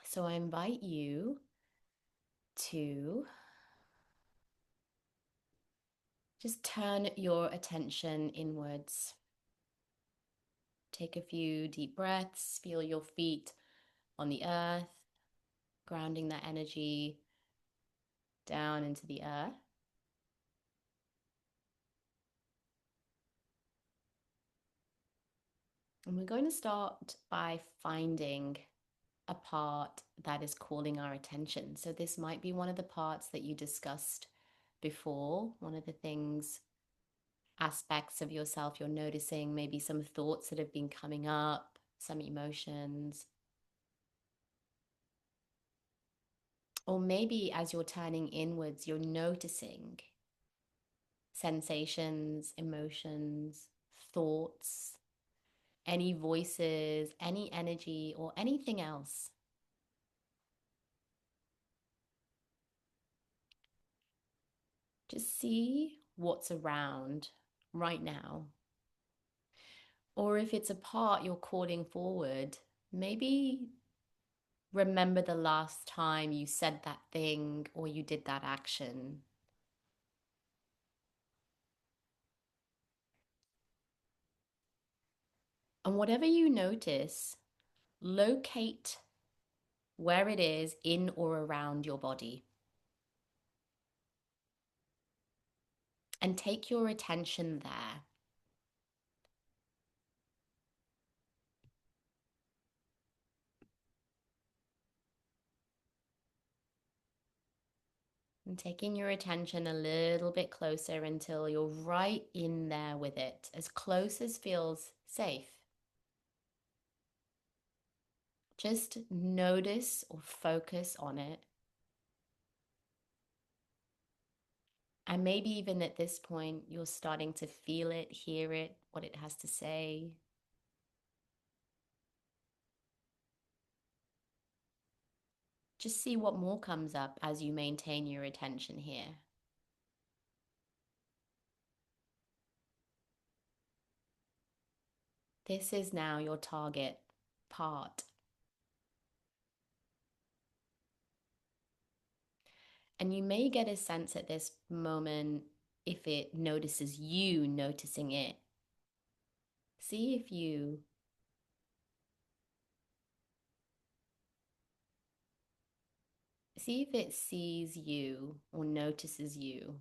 So I invite you to just turn your attention inwards. Take a few deep breaths, feel your feet on the earth, grounding that energy down into the earth. And we're going to start by finding a part that is calling our attention. So this might be one of the parts that you discussed before, one of the things, aspects of yourself you're noticing, maybe some thoughts that have been coming up, some emotions. Or maybe as you're turning inwards, you're noticing sensations, emotions, thoughts, any voices, any energy, or anything else. Just see what's around right now. Or if it's a part you're calling forward, maybe remember the last time you said that thing or you did that action. And whatever you notice, locate where it is in or around your body. And take your attention there. And taking your attention a little bit closer until you're right in there with it, as close as feels safe. Just notice or focus on it. And maybe even at this point, you're starting to feel it, hear it, what it has to say. Just see what more comes up as you maintain your attention here. This is now your target part. And you may get a sense at this moment if it notices you noticing it. See if you see if it sees you or notices you.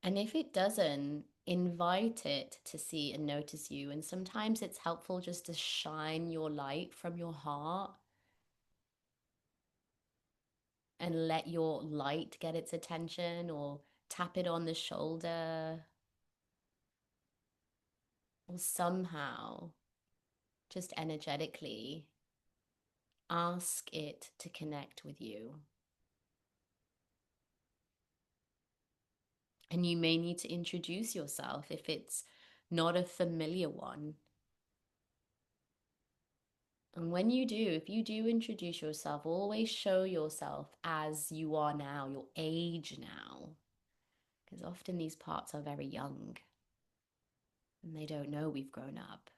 And if it doesn't, invite it to see and notice you. And sometimes it's helpful just to shine your light from your heart and let your light get its attention, or tap it on the shoulder, or somehow just energetically ask it to connect with you. And you may need to introduce yourself if it's not a familiar one. And when you do, if you do introduce yourself, always show yourself as you are now, your age now. Because often these parts are very young and they don't know we've grown up.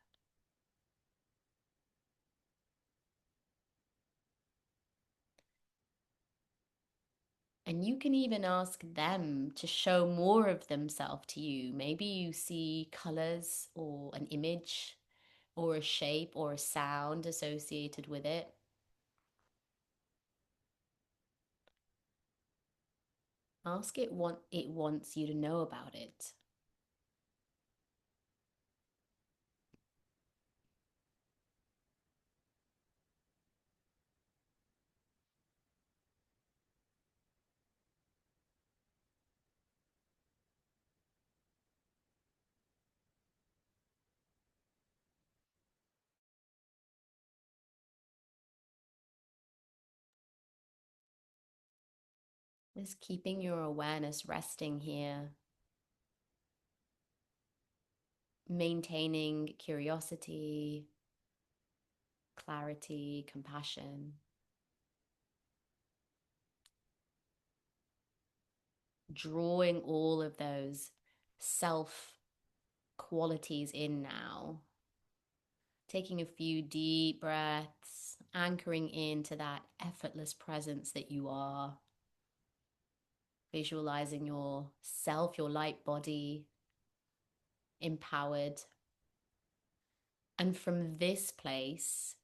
And you can even ask them to show more of themselves to you. Maybe you see colors or an image or a shape or a sound associated with it. Ask it what it wants you to know about it. Just keeping your awareness resting here, maintaining curiosity, clarity, compassion, drawing all of those self qualities in now. Taking a few deep breaths, anchoring into that effortless presence that you are. Visualizing yourself, your light body, empowered. And from this place,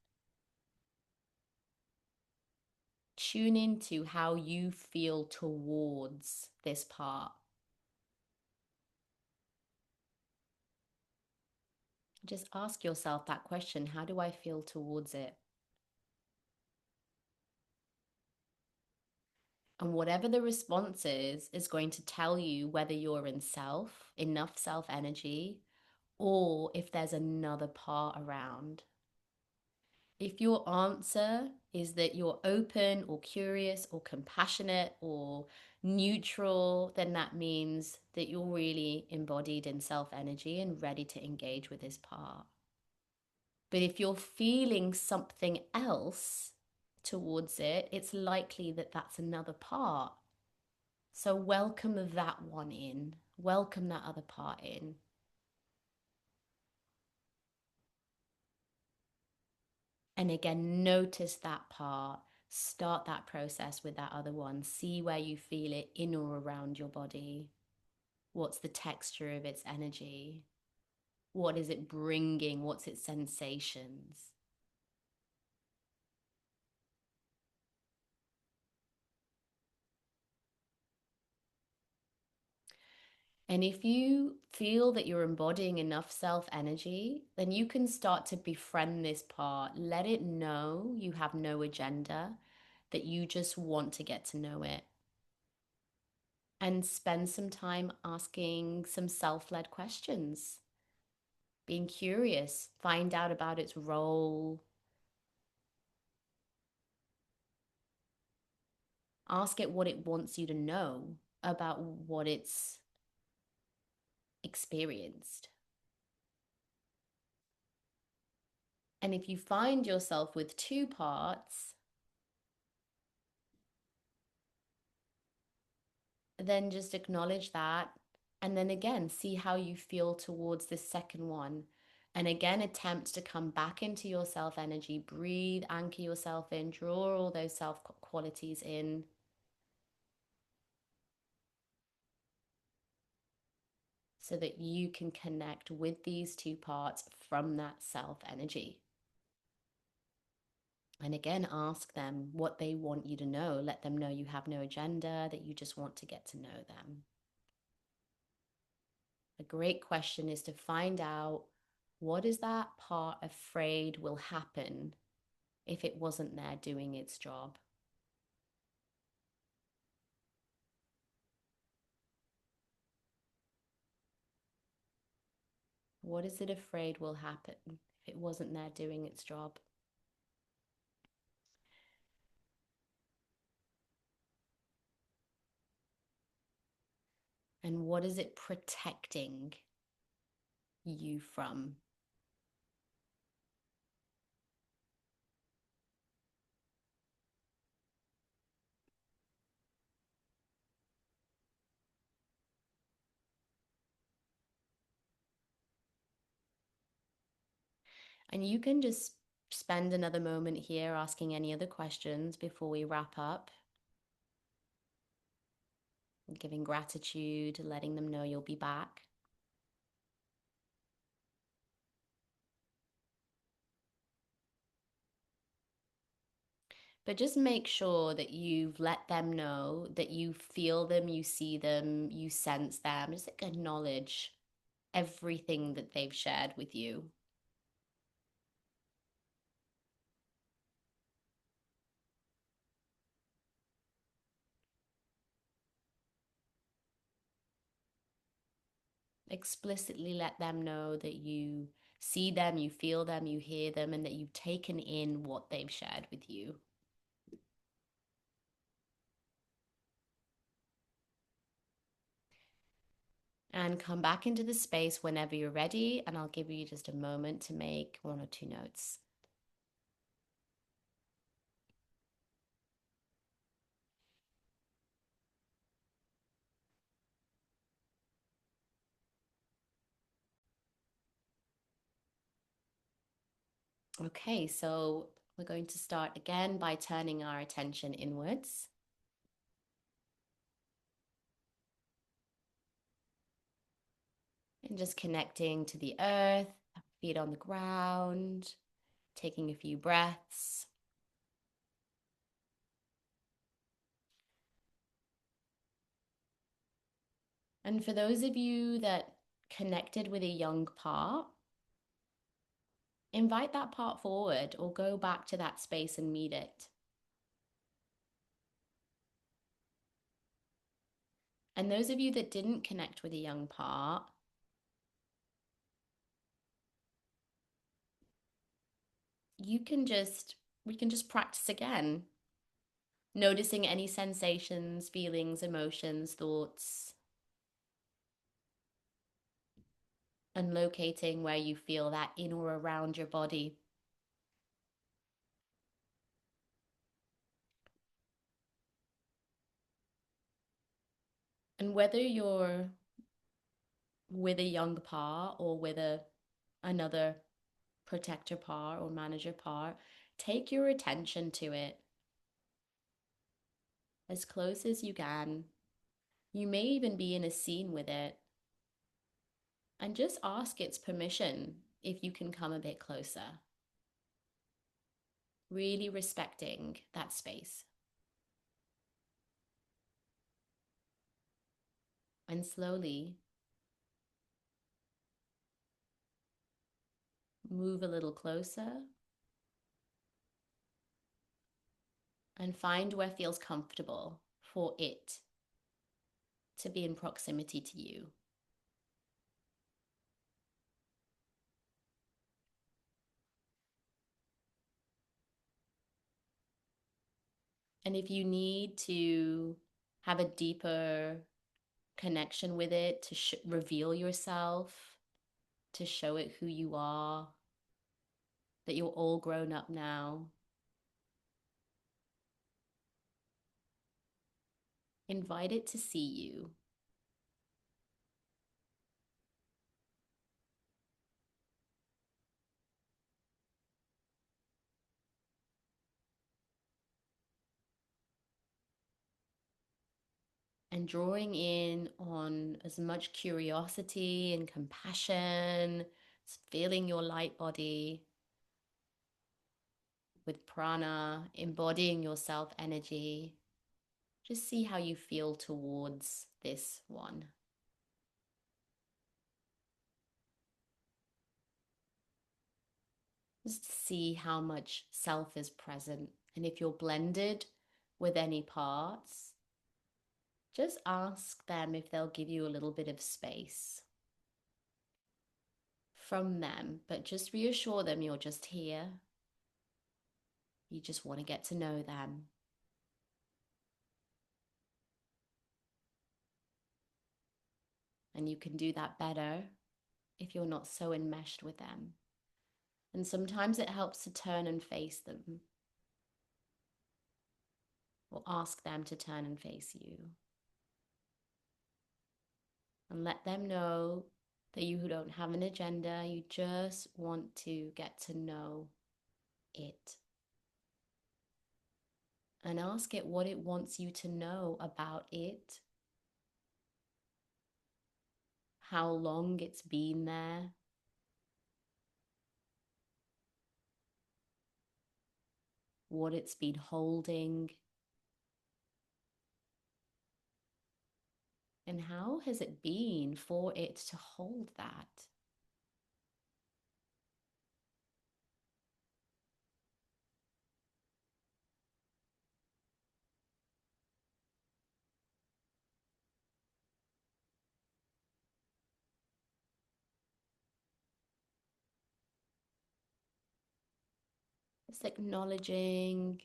tune into how you feel towards this part. Just ask yourself that question: how do I feel towards it? And whatever the response is going to tell you whether you're in enough self energy, or if there's another part around. If your answer is that you're open or curious or compassionate or neutral, then that means that you're really embodied in self energy and ready to engage with this part. But if you're feeling something else towards it, it's likely that that's another part. So welcome that one in, welcome that other part in. And again, notice that part. Start that process with that other one. See where you feel it in or around your body. What's the texture of its energy? What is it bringing? What's its sensations? And if you feel that you're embodying enough self energy, then you can start to befriend this part. Let it know you have no agenda, that you just want to get to know it. And spend some time asking some self led questions, being curious, find out about its role. Ask it what it wants you to know about what it's experienced. And if you find yourself with two parts, then just acknowledge that. And then again, see how you feel towards this second one. And again, attempt to come back into your self energy, breathe, anchor yourself in, draw all those self qualities in. So that you can connect with these two parts from that self energy. And again, ask them what they want you to know. Let them know you have no agenda, that you just want to get to know them. A great question is to find out, what is that part afraid will happen if it wasn't there doing its job? What is it afraid will happen if it wasn't there doing its job? And what is it protecting you from? And you can just spend another moment here asking any other questions before we wrap up. Giving gratitude, letting them know you'll be back. But just make sure that you've let them know that you feel them, you see them, you sense them. Just acknowledge everything that they've shared with you. Explicitly let them know that you see them, you feel them, you hear them, and that you've taken in what they've shared with you. And come back into the space whenever you're ready, and I'll give you just a moment to make one or two notes. Okay, so we're going to start again by turning our attention inwards. And just connecting to the earth, feet on the ground, taking a few breaths. And for those of you that connected with a young part, invite that part forward or go back to that space and meet it. And those of you that didn't connect with a young part, we can just practice again, noticing any sensations, feelings, emotions, thoughts, and locating where you feel that in or around your body. And whether you're with a young par or with another protector par or manager par, take your attention to it as close as you can. You may even be in a scene with it, and just ask its permission if you can come a bit closer. Really respecting that space. And slowly move a little closer and find where feels comfortable for it to be in proximity to you. And if you need to have a deeper connection with it, to reveal yourself, to show it who you are, that you're all grown up now, invite it to see you. And drawing in on as much curiosity and compassion, feeling your light body with prana, embodying your self energy. Just see how you feel towards this one. Just see how much self is present. And if you're blended with any parts, just ask them if they'll give you a little bit of space from them, but just reassure them you're just here. You just want to get to know them. And you can do that better if you're not so enmeshed with them. And sometimes it helps to turn and face them, or ask them to turn and face you. And let them know that you don't have an agenda, you just want to get to know it. And ask it what it wants you to know about it, how long it's been there, what it's been holding, and how has it been for it to hold that. It's acknowledging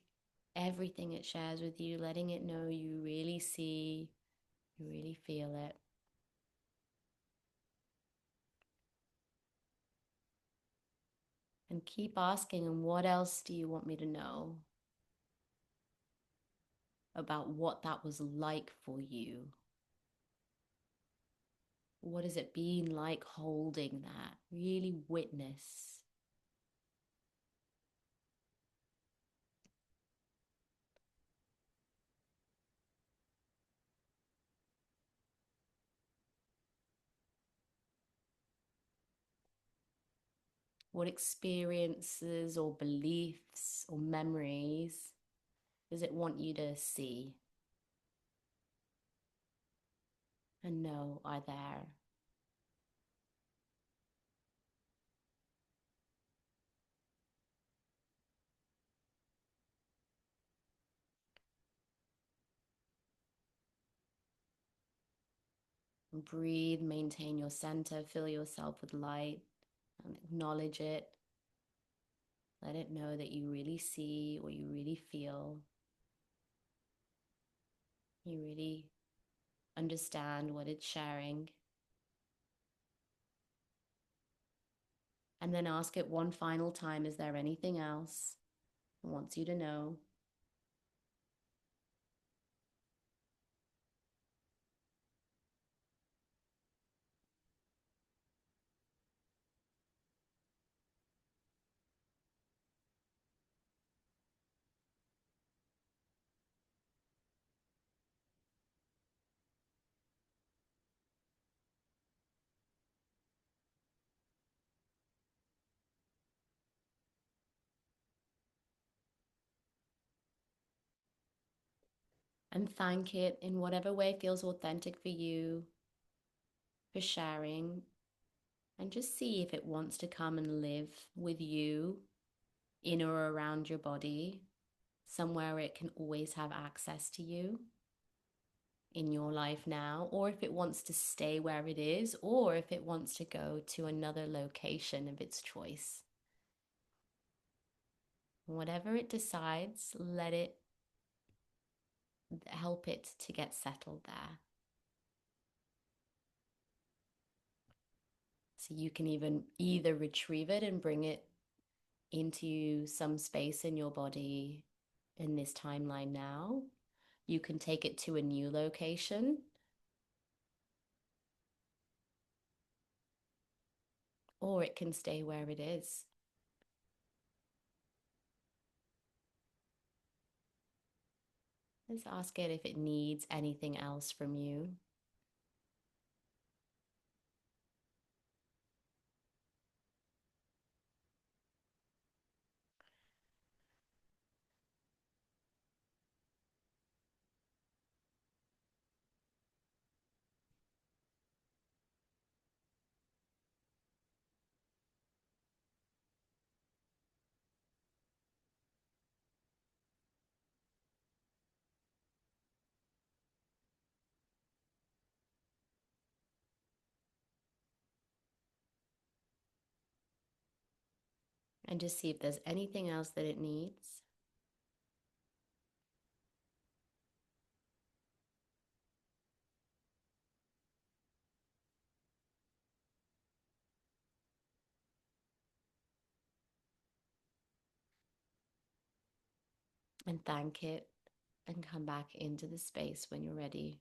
everything it shares with you, letting it know you really see, you really feel it. And keep asking, and what else do you want me to know about what that was like for you? What has it been like holding that? Really witness. What experiences or beliefs or memories does it want you to see and know are there? Breathe, maintain your center, fill yourself with light, and acknowledge it. Let it know that you really see or you really feel. You really understand what it's sharing. And then ask it one final time, is there anything else it wants you to know? And thank it in whatever way feels authentic for you for sharing. And just see if it wants to come and live with you in or around your body, somewhere it can always have access to you in your life now, or if it wants to stay where it is, or if it wants to go to another location of its choice. Whatever it decides, let it help it to get settled there. So you can even either retrieve it and bring it into some space in your body in this timeline now. You can take it to a new location, or it can stay where it is. Let's ask it if it needs anything else from you. And just see if there's anything else that it needs. And thank it and come back into the space when you're ready.